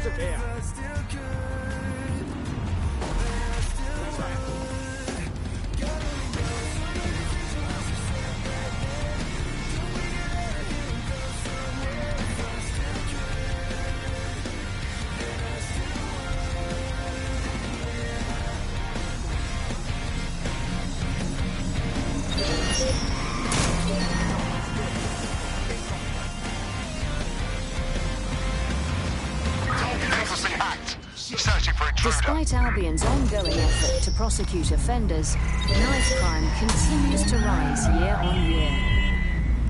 Look here. Despite Albion's ongoing effort to prosecute offenders, knife crime continues to rise year on year.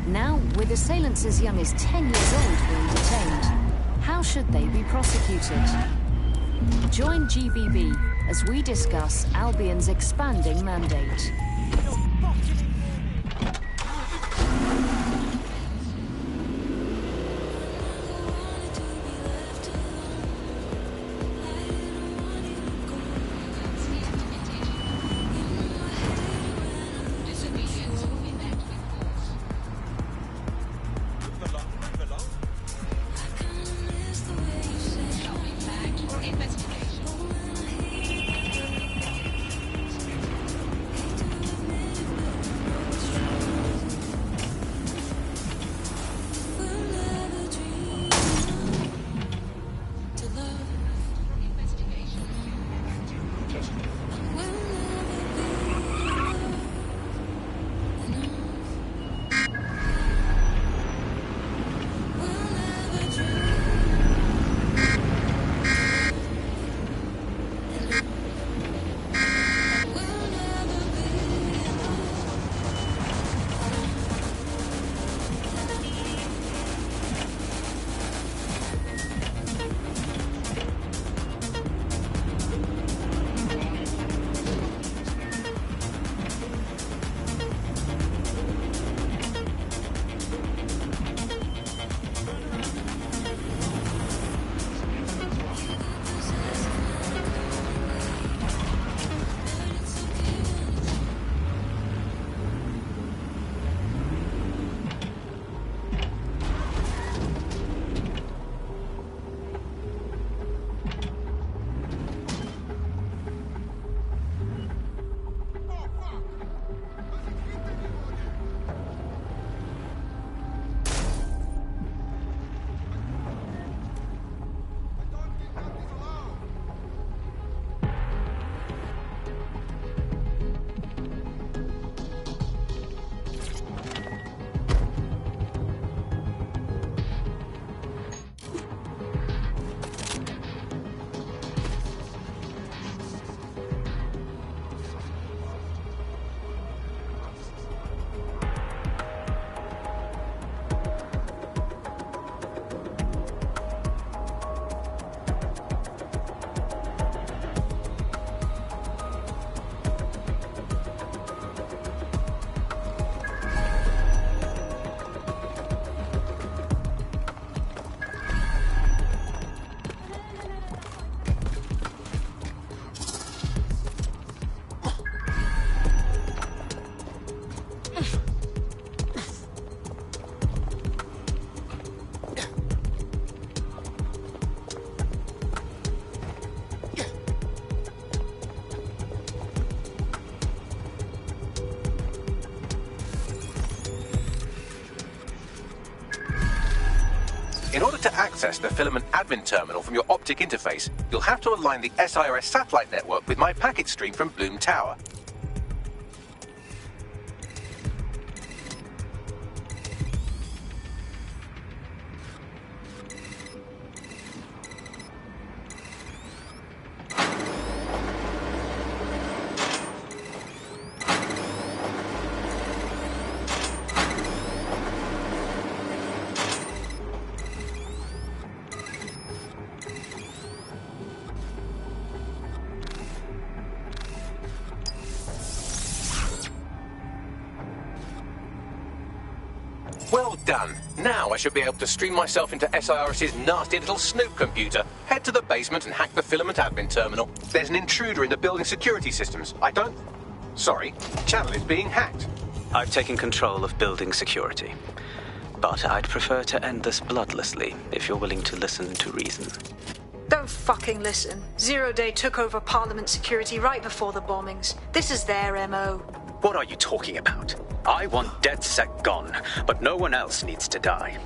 Now, with assailants as young as 10 years old being detained, how should they be prosecuted? Join GBB as we discuss Albion's expanding mandate. In order to access the filament admin terminal from your optic interface, you'll have to align the SIRS satellite network with my packet stream from Bloom Tower. Well done. Now I should be able to stream myself into SIRS's nasty little snoop computer, head to the basement and hack the filament admin terminal. There's an intruder in the building security systems. Sorry, channel is being hacked. I've taken control of building security. But I'd prefer to end this bloodlessly, if you're willing to listen to reason. fucking listen. Zero Day took over Parliament security right before the bombings. This is their MO. What are you talking about? I want DedSec gone, but no one else needs to die.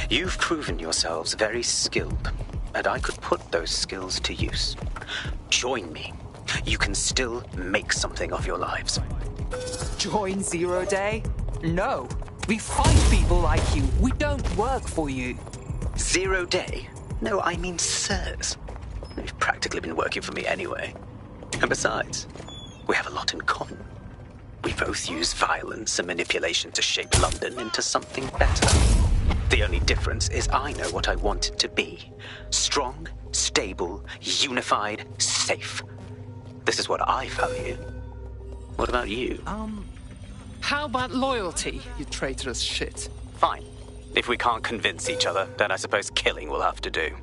You've proven yourselves very skilled, and I could put those skills to use. Join me. You can still make something of your lives. Join Zero Day? No. We fight people like you. We don't work for you. 0 Day? No, I mean sirs. You've practically been working for me anyway. And besides, we have a lot in common. We both use violence and manipulation to shape London into something better. The only difference is I know what I want it to be. Strong, stable, unified, safe. This is what I value. What about you? How about loyalty, you traitorous shit? Fine. If we can't convince each other, then I suppose killing will have to do.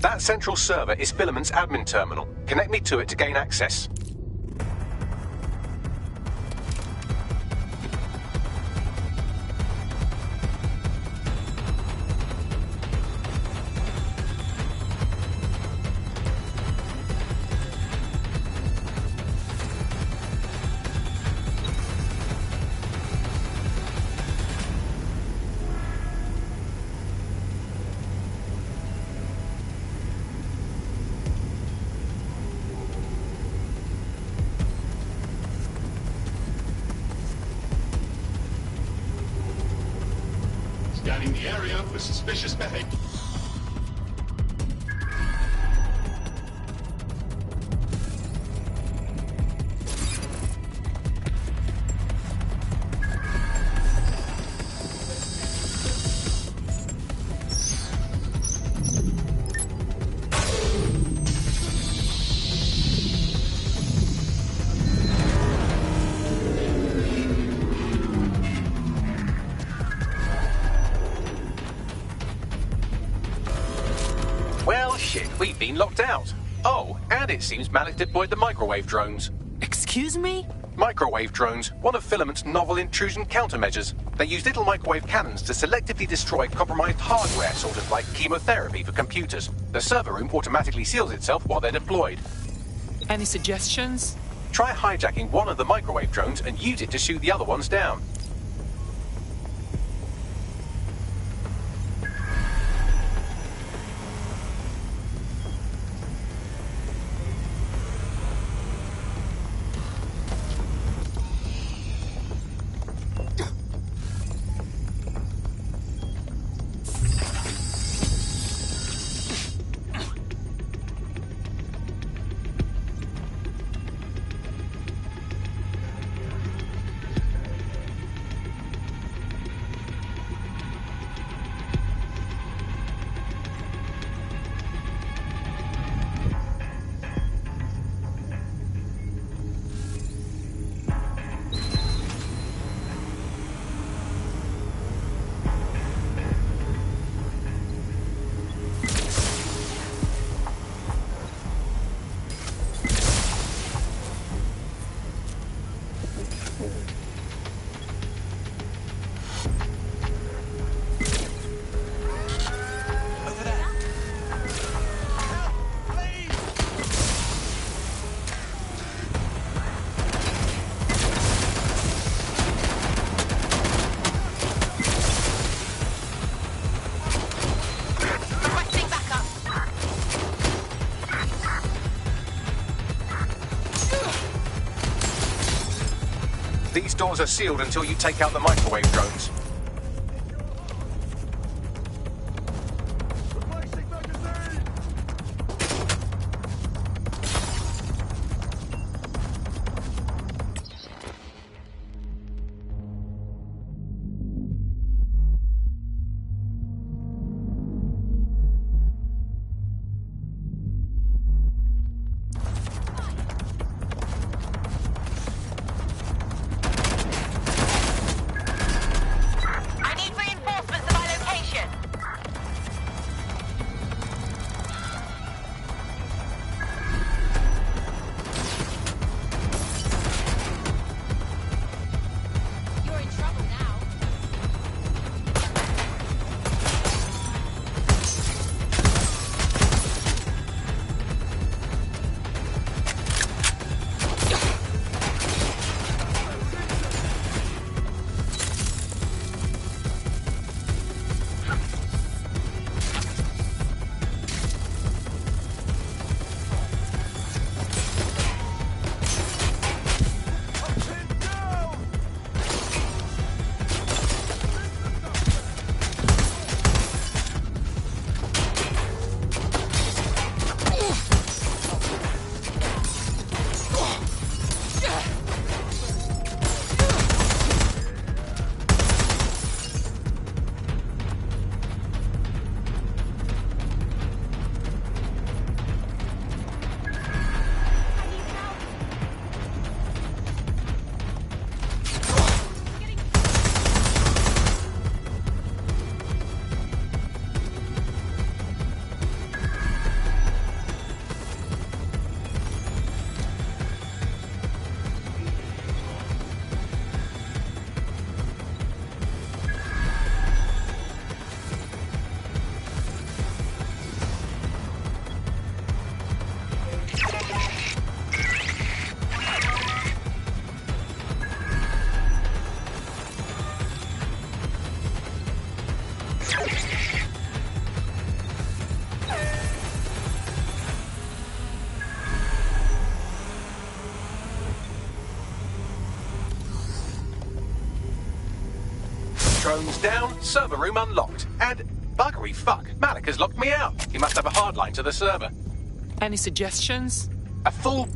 That central server is Filament's admin terminal. Connect me to it to gain access. Scanning the area for suspicious behavior. Well, shit, we've been locked out. Oh, and it seems Malik deployed the microwave drones. Excuse me? Microwave drones, one of Filament's novel intrusion countermeasures. They use little microwave cannons to selectively destroy compromised hardware, sort of like chemotherapy for computers. The server room automatically seals itself while they're deployed. Any suggestions? Try hijacking one of the microwave drones and use it to shoot the other ones down. doors are sealed until you take out the microwave drones. Drones down, server room unlocked. And buggery fuck, Malik has locked me out. He must have a hard line to the server. Any suggestions? A full...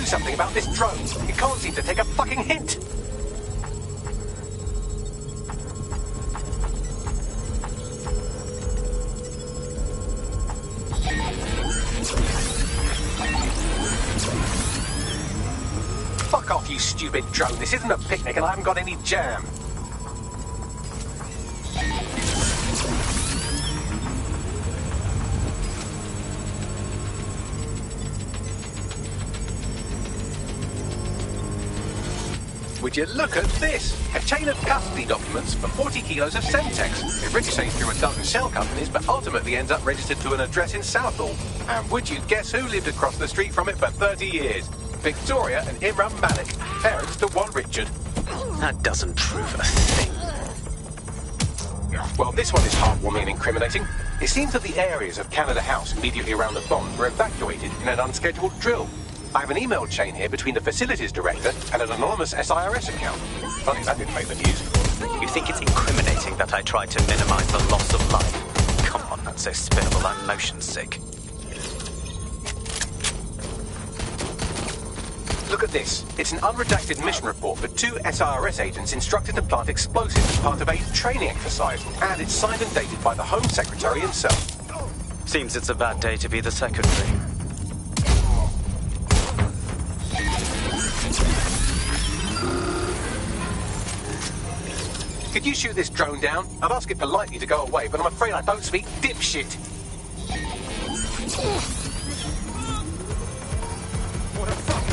Something about this drone. It can't seem to take a fucking hint. Fuck off, you stupid drone. This isn't a picnic and I haven't got any jam. Would you look at this? A chain of custody documents for 40 kilos of Semtex. It ricochets through a dozen shell companies, but ultimately ends up registered to an address in Southall. And would you guess who lived across the street from it for 30 years? Victoria and Imran Malik, parents to one Richard. That doesn't prove a thing. Well, this one is heartwarming and incriminating. It seems that the areas of Canada House immediately around the bomb were evacuated in an unscheduled drill. I have an email chain here between the facilities director and an anonymous SIRS account. Funny that didn't make the news. You think it's incriminating that I tried to minimize the loss of life? Come on, that's so spinnable, I'm motion sick. Look at this. It's an unredacted mission report for 2 SIRS agents instructed to plant explosives as part of a training exercise. And it's signed and dated by the Home Secretary himself. Seems it's a bad day to be the secretary. Could you shoot this drone down? I'd ask it politely to go away, but I'm afraid I don't speak dipshit. What a fuck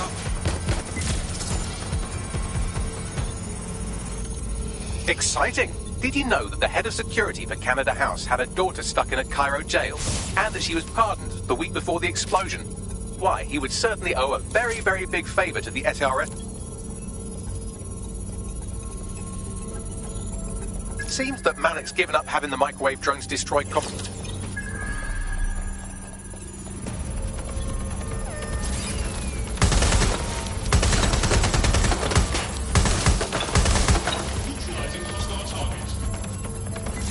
up. Exciting! Did you know that the head of security for Canada House had a daughter stuck in a Cairo jail, and that she was pardoned the week before the explosion? Why, he would certainly owe a very, very big favour to the SRS. Seems that Malik's given up having the microwave drones destroy Neutralizing hostile target.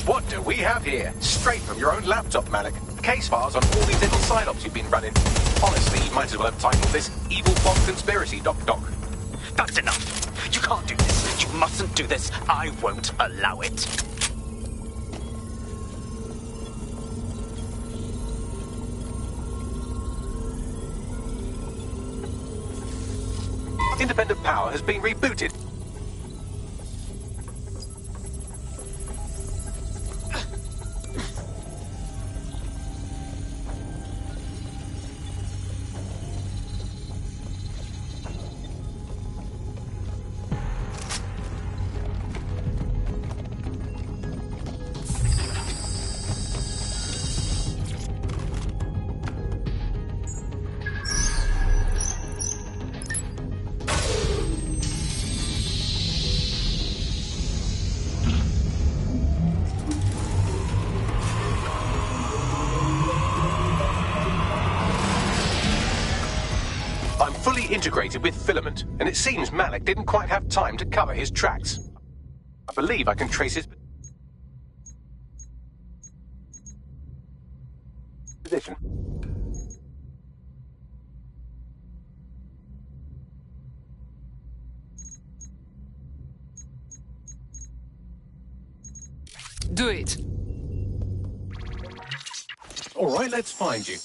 What do we have here? Straight from your own laptop, Malik. Case files on all these little side-ops you've been running. Honestly, you might as well have titled this Evil Bomb Conspiracy, Doc. That's enough! You can't do this! You mustn't do this! I won't allow it! Independent power has been rebooted. Integrated with filament, and it seems Malik didn't quite have time to cover his tracks. I believe I can trace his position. Do it. All right, let's find you.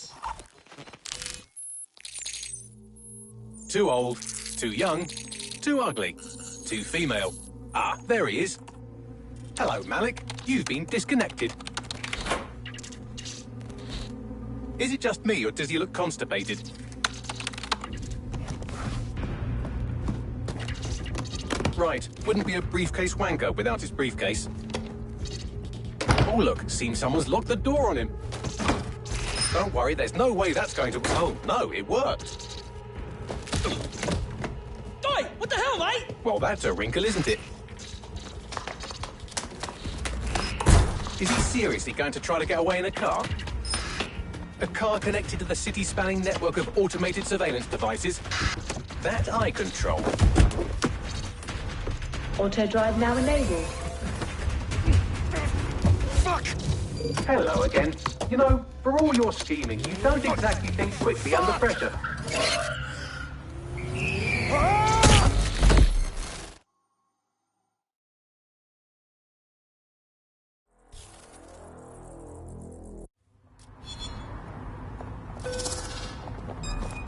Too old, too young, too ugly, too female. Ah, there he is. Hello, Malik. You've been disconnected. Is it just me, or does he look constipated? Right, wouldn't be a briefcase wanker without his briefcase. Oh, look, seems someone's locked the door on him. Don't worry, there's no way that's going to... Oh, no, it worked. Oi! What the hell, mate? Well, that's a wrinkle, isn't it? Is he seriously going to try to get away in a car? A car connected to the city-spanning network of automated surveillance devices? That I control. Auto drive now enabled. Fuck! Hello again. You know, for all your scheming, you don't exactly think quickly under pressure.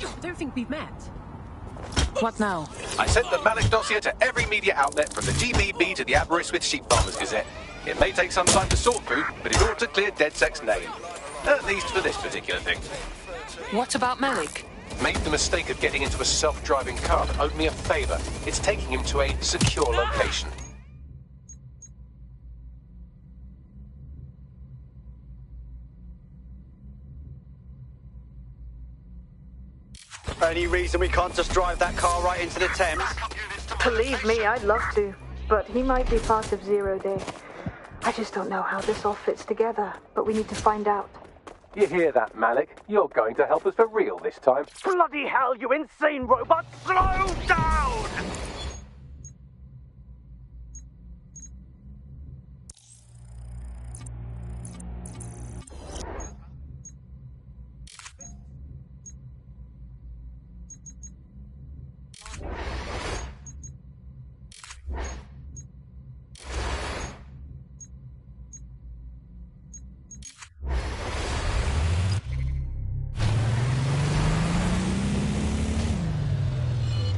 I don't think we've met. What now? I sent the Malik dossier to every media outlet, from the GBB to the Aberystwyth Sheep Farmers Gazette. It may take some time to sort through, but it ought to clear DedSec's name. At least for this particular thing. What about Malik? Made the mistake of getting into a self-driving car that owed me a favor. It's taking him to a secure location. Any reason we can't just drive that car right into the Thames? Believe me, I'd love to. But he might be part of Zero Day. I just don't know how this all fits together, but we need to find out. You hear that, Malik? You're going to help us for real this time. Bloody hell, you insane robot! Slow down!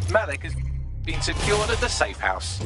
Malik has been secured at the safe house.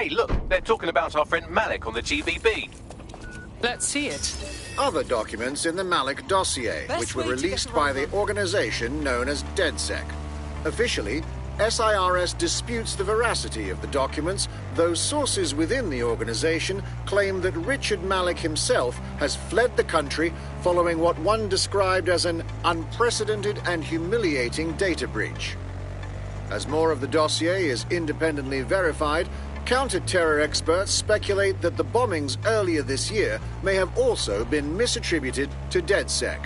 Hey, look, they're talking about our friend Malik on the GBB. Let's see it. Other documents in the Malik dossier, which were released by the organization known as DedSec. Officially, SIRS disputes the veracity of the documents, though sources within the organization claim that Richard Malik himself has fled the country following what one described as an unprecedented and humiliating data breach. As more of the dossier is independently verified, counter-terror experts speculate that the bombings earlier this year may have also been misattributed to DedSec.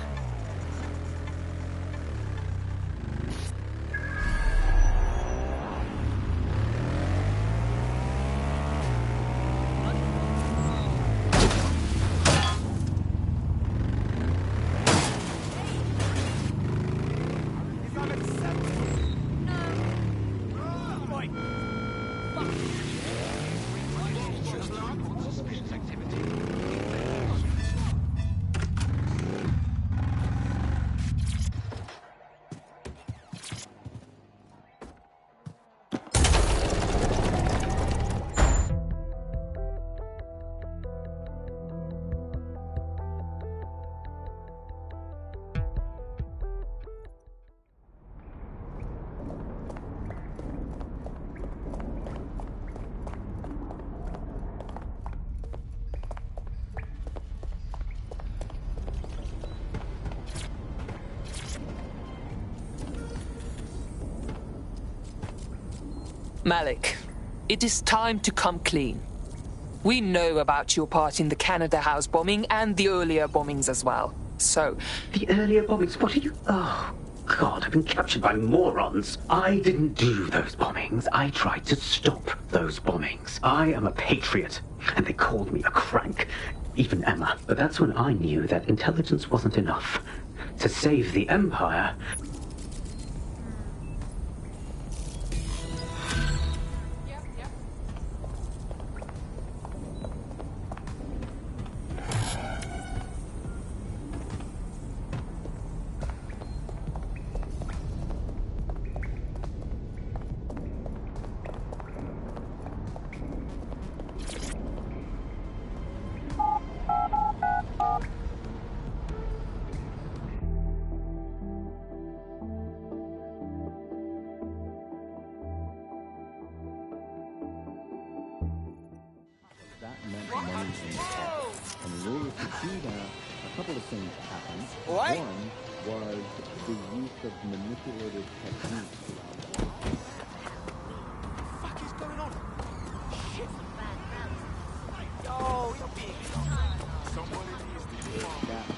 Malik, it is time to come clean. We know about your part in the Canada House bombing and the earlier bombings as well. So... The earlier bombings? What are you... Oh, God, I've been captured by morons. I didn't do those bombings. I tried to stop those bombings. I am a patriot, and they called me a crank. Even Emma. But that's when I knew that intelligence wasn't enough. To save the Empire... do that, a couple of things happened. What? One was the use of manipulative techniques throughout that. What the fuck is going on? Shit. Yo, you're being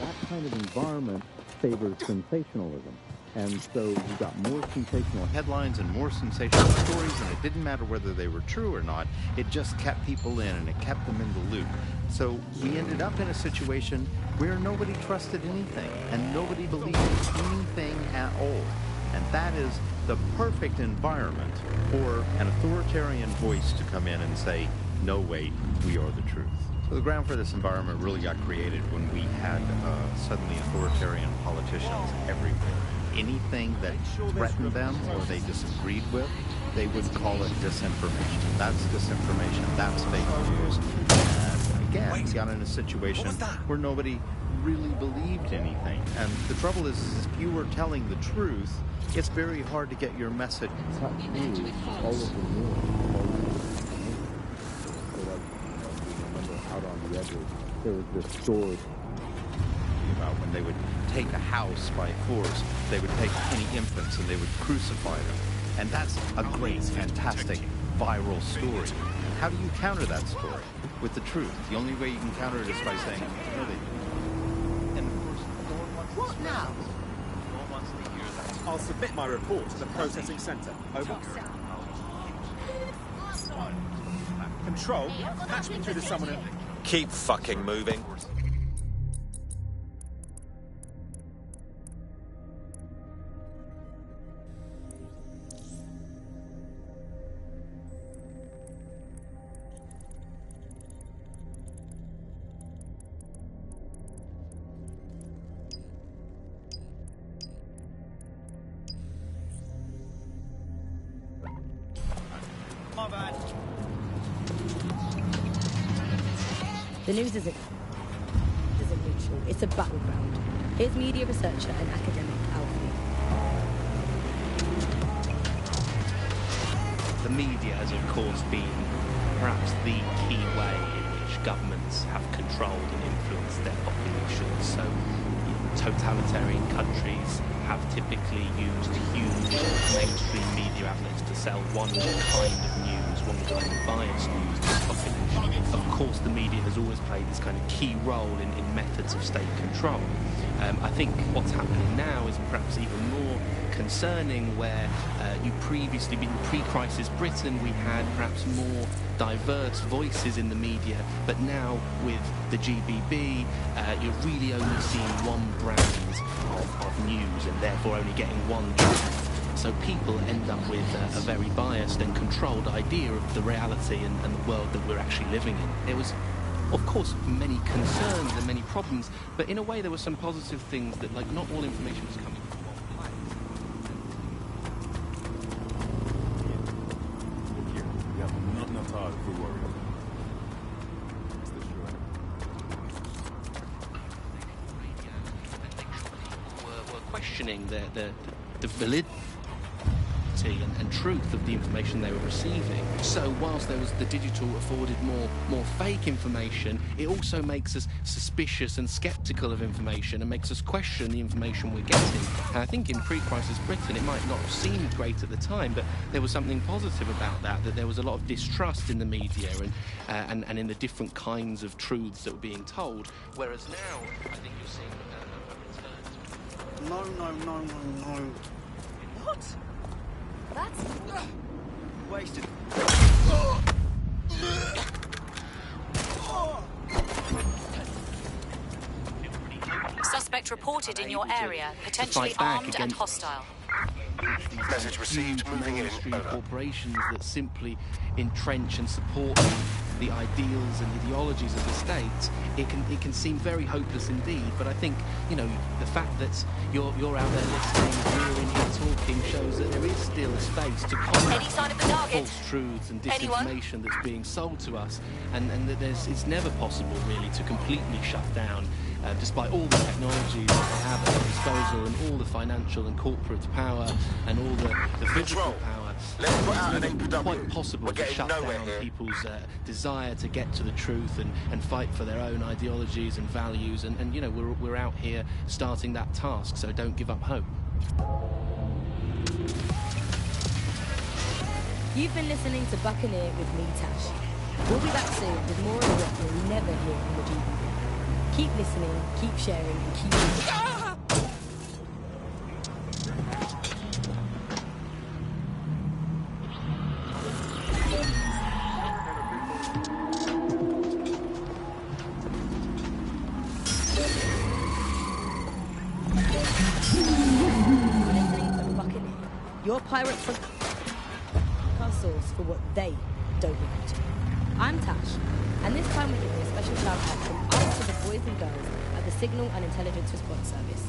That kind of environment favors sensationalism. And so you got more sensational headlines and more sensational stories, and it didn't matter whether they were true or not. It just kept people in, and it kept them in the loop. So we ended up in a situation where nobody trusted anything, and nobody believed anything at all. And that is the perfect environment for an authoritarian voice to come in and say, no, wait, we are the truth. So the ground for this environment really got created when we had suddenly authoritarian politicians everywhere. Anything that threatened them or they disagreed with, they would call it disinformation. That's disinformation. That's fake news. And again, we got in a situation where nobody really believed anything. And the trouble is if you were telling the truth, it's very hard to get your message cut through all of the news. Out on the edges, there was this story about when they would take a house by force, they would take any infants and they would crucify them. And that's a great, fantastic, viral story. How do you counter that story? With the truth. The only way you can counter it is by saying, no, they didn't. And of course, no one wants what now? No one wants to hear that. I'll submit my report to the processing center. Over. Control, patch me through to someone in... Keep fucking moving. My bad. The news isn't neutral, it's a battleground. Here's media researcher and academic Alfie. The media has of course been perhaps the key way in which governments have controlled and influenced their populations. So totalitarian countries have typically used huge mainstream media outlets to sell one kind of news, one kind of biased news to the population. Of course, the media has always played this kind of key role in methods of state control. I think what's happening now is perhaps even more concerning, where you previously, in pre-crisis Britain, we had perhaps more diverse voices in the media, but now with the GBB, you're really only seeing one brand of news and therefore only getting one truth. So people end up with a very biased and controlled idea of the reality and the world that we're actually living in. There was, of course, many concerns and many problems, but in a way there were some positive things that, like, not all information was coming from one place. Yeah, not enough time if we're worried. Were questioning the validity and truth of the information they were receiving. So whilst there was the digital afforded more fake information, it also makes us suspicious and skeptical of information and makes us question the information we're getting. And I think in pre-crisis Britain, it might not have seemed great at the time, but there was something positive about that there was a lot of distrust in the media and in the different kinds of truths that were being told. Whereas now, I think you're seeing a return to... No. What? That's wasted. Suspect reported in your area, potentially armed and hostile. Message received, moving in. Corporations that simply entrench and support the ideals and ideologies of the state, it can seem very hopeless indeed. But I think, you know, the fact that you're out there listening, we're in here talking, shows that there is deal of space to combat Any sign of the target? false truths and Anyone? disinformation that's being sold to us, and that it's never possible really to completely shut down, despite all the technologies that they have at their disposal and all the financial and corporate power and all the physical power. It's never quite possible to shut down people's desire to get to the truth and fight for their own ideologies and values, and you know, we're out here starting that task, so don't give up hope. You've been listening to Buccaneer with me, Tash. We'll be back soon with more of what you'll never hear on the GBB. Keep listening, keep sharing, and keep listening. Your pirates from our source for what they don't want. I'm Tash, and this time we're giving a special shout out from us to the boys and girls at the Signal and Intelligence Response Service.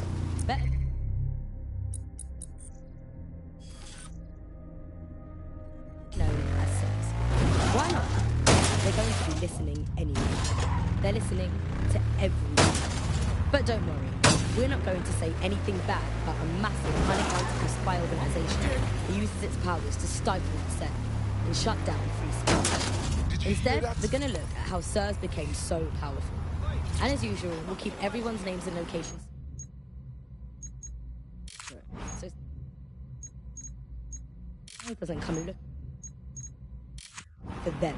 Known as SIRS. Why not? They're going to be listening anyway. They're listening to everyone. But don't worry. We're not going to say anything bad about a massive unaccountable spy organisation that uses its powers to stifle dissent and shut down free speech. Instead, we're going to look at how SIRS became so powerful. And as usual, we'll keep everyone's names and locations. So it doesn't come and look for them.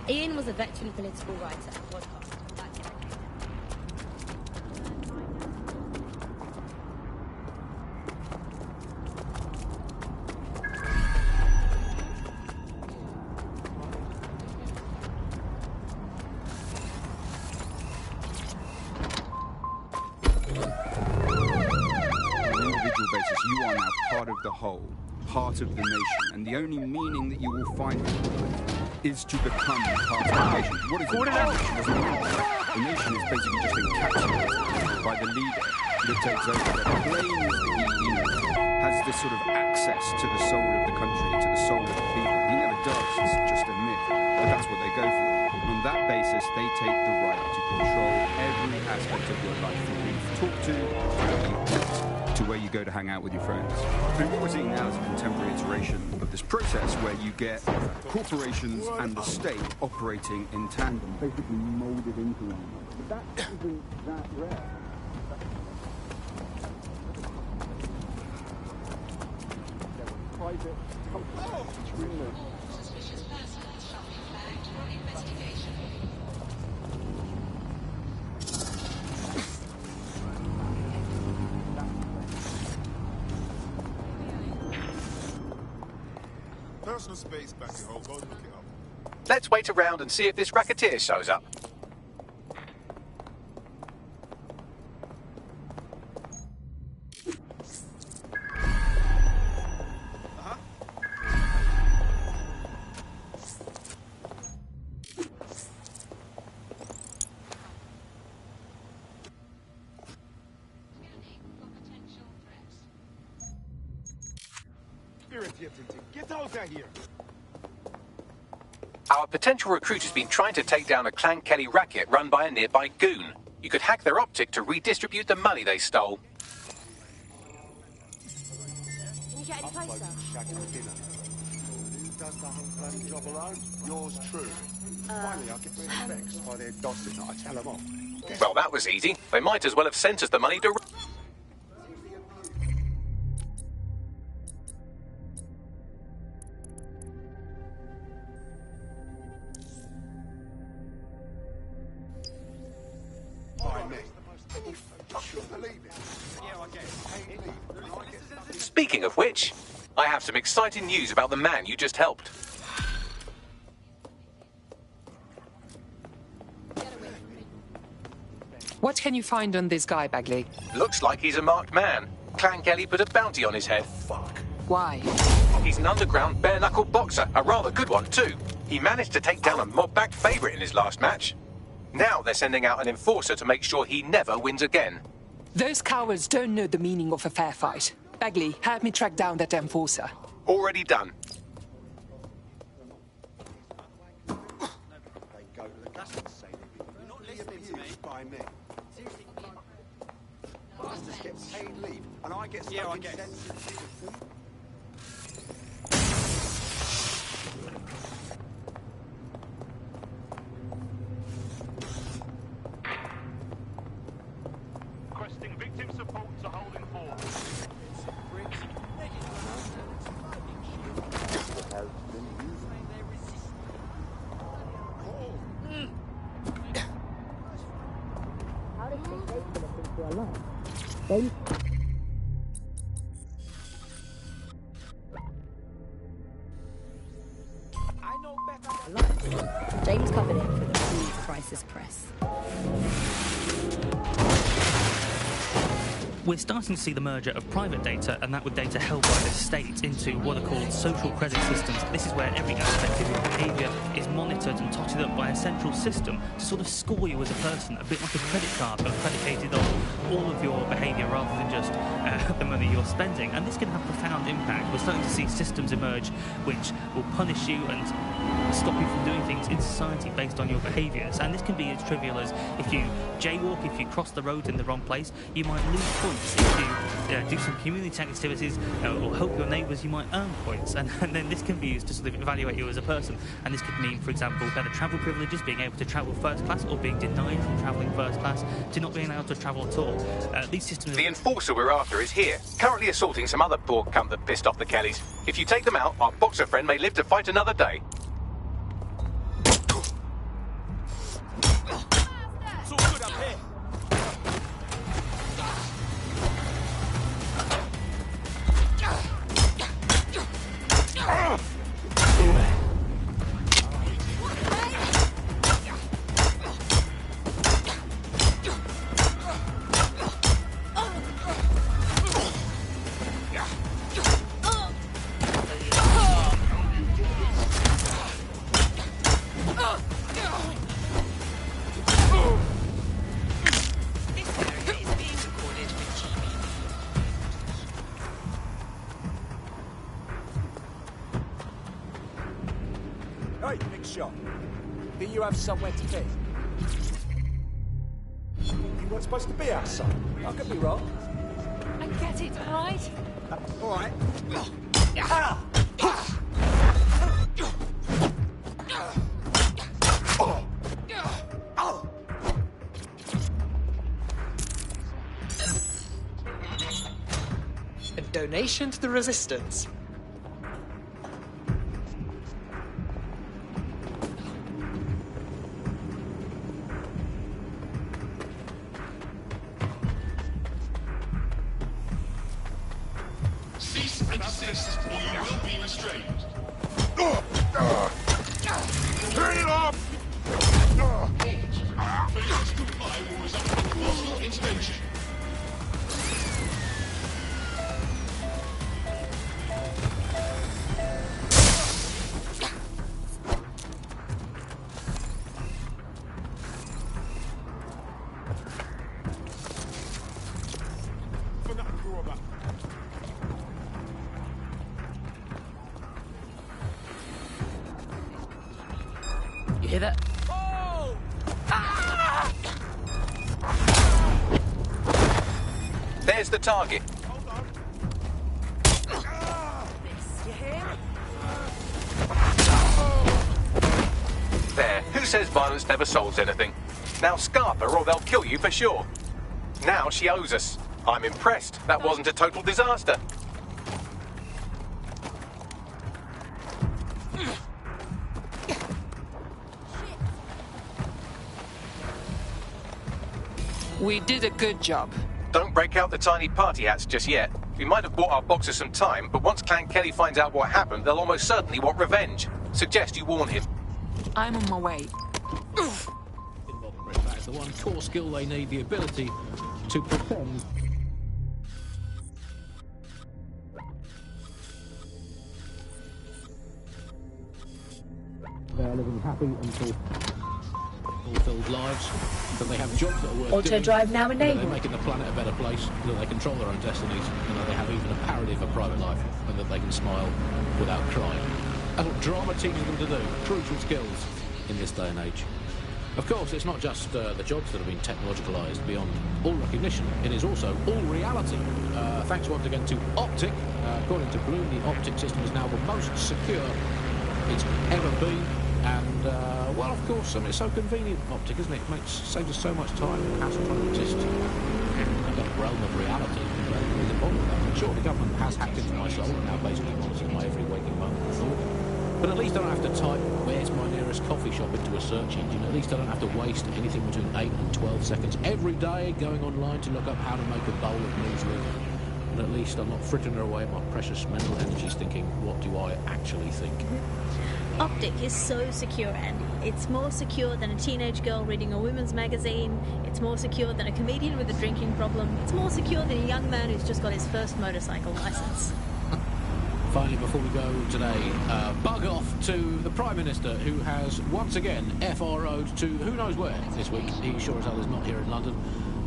Ian was a veteran political writer and podcaster. Of the whole, part of the nation, and the only meaning that you will find in life is to become part of the nation. What is the nation? The nation is basically just encapsulated by the leader that takes over, that claims that he, has this sort of access to the soul of the country, to the soul of the people. He never does, it's just a myth, but that's what they go for. And on that basis, they take the right to control every aspect of your life, from who you talk to where you eat, to where you go to hang out with your friends. And what we're seeing now is a contemporary iteration of this process where you get corporations and the state operating in tandem, basically molded into one another. But that isn't that rare. Private suspicious persons shall be flagged for investigation. Personal space back here. I'll go and look it up. Let's wait around and see if this racketeer shows up. Get out of here! Our potential recruit has been trying to take down a Clan Kelly racket run by a nearby goon. You could hack their optic to redistribute the money they stole. Can you get any closer? Who does the whole bloody job alone? Yours true. Finally, I get vexed by their dossing. I tell them off. Well, that was easy. They might as well have sent us the money directly. Speaking of which, I have some exciting news about the man you just helped. What can you find on this guy, Bagley? Looks like he's a marked man. Clan Kelly put a bounty on his head. Fuck. Why? He's an underground bare-knuckle boxer, a rather good one too. He managed to take down a mob-backed favourite in his last match. Now they're sending out an enforcer to make sure he never wins again. Those cowards don't know the meaning of a fair fight. Bagley, help me track down that enforcer. Already done. They go to the gas and say they're not listening to me by me. Seriously, bastards get paid leave, and I get stuck in sentences. Requesting victim support to holding forward. How did they take the into a lot? Then James covered it for the pre-crisis press. We're starting to see the merger of private data and that with data held by the state into what are called social credit systems. This is where every aspect of your behaviour is monitored and totted up by a central system to sort of score you as a person, a bit like a credit card, but predicated on all of your behaviour rather than just the money you're spending. And this can have profound impact. We're starting to see systems emerge which will punish you and stop you from doing things in society based on your behaviours. And this can be as trivial as if you jaywalk, if you cross the road in the wrong place, you might lose points. If you do some community activities or help your neighbours, you might earn points. And then this can be used to sort of evaluate you as a person. And this could mean, for example, better travel privileges, being able to travel first class, or being denied from travelling first class to not being able to travel at all. These systems... The enforcer we're after is here, currently assaulting some other poor cunt that pissed off the Kellys. If you take them out, our boxer friend may live to fight another day. It's all good up here. Hey, big shot. Think you have somewhere to be? You weren't supposed to be outside. I could be wrong. I get it, all right? All right. A donation to the resistance. Cease and desist, or you will be restrained. Turn it off! Failure to comply will result in personal intervention. You hear that? There's the target. There. Who says violence never solves anything? Now scarp her or they'll kill you for sure. Now she owes us. I'm impressed. That wasn't a total disaster. We did a good job. Don't break out the tiny party hats just yet. We might have bought our boxer some time, but once Clan Kelly finds out what happened, they'll almost certainly want revenge. Suggest you warn him. I'm on my way. That is the one core skill they need, the ability to pretend. They are living happy until... struggle-filled lives, that they have jobs that are worth doing. Auto-drive now and that enabled. they're making the planet a better place, that they control their own destinies, and that they have even a parody of a private life, and that they can smile without crying. That's what drama teaches them to do. Crucial skills in this day and age. Of course, it's not just the jobs that have been technologicalised beyond all recognition, it is also all reality. Thanks once again to Optic. According to Bloom, the Optic system is now the most secure it's ever been. And, well, of course, I mean, it's so convenient, Optic, isn't it? It saves us so much time and hassle trying to exist in the realm of reality. I'm sure the government has hacked into my soul and now basically monitors my every waking moment and thought. But at least I don't have to type, where's my nearest coffee shop, into a search engine. At least I don't have to waste anything between 8 and 12 seconds every day going online to look up how to make a bowl of muesli. And at least I'm not frittering away my precious mental energies thinking, what do I actually think? Optic is so secure, Andy. It's more secure than a teenage girl reading a women's magazine. It's more secure than a comedian with a drinking problem. It's more secure than a young man who's just got his first motorcycle license. Finally, before we go today, bug off to the Prime Minister, who has once again FRO'd to who knows where this week. He sure as hell is not here in London.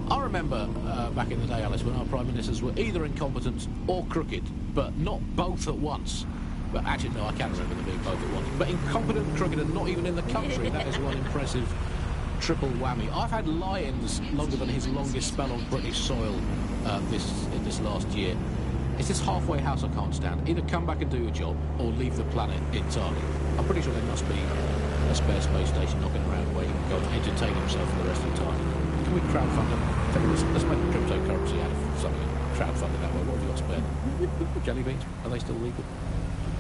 I remember back in the day, Alice, when our Prime Ministers were either incompetent or crooked, but not both at once. But actually, no, I can't remember them being both at once. But incompetent, crooked, and not even in the country. That is one impressive triple whammy. I've had lie-ins longer than his longest spell on British soil this last year. It's this halfway house I can't stand. Either come back and do your job, or leave the planet entirely. I'm pretty sure there must be a spare space station knocking around where you can go and entertain himself for the rest of the time. Can we crowdfund him? Let's make a cryptocurrency out of something. Crowdfund it that way. What have you got spare? Jelly beans? Are they still legal?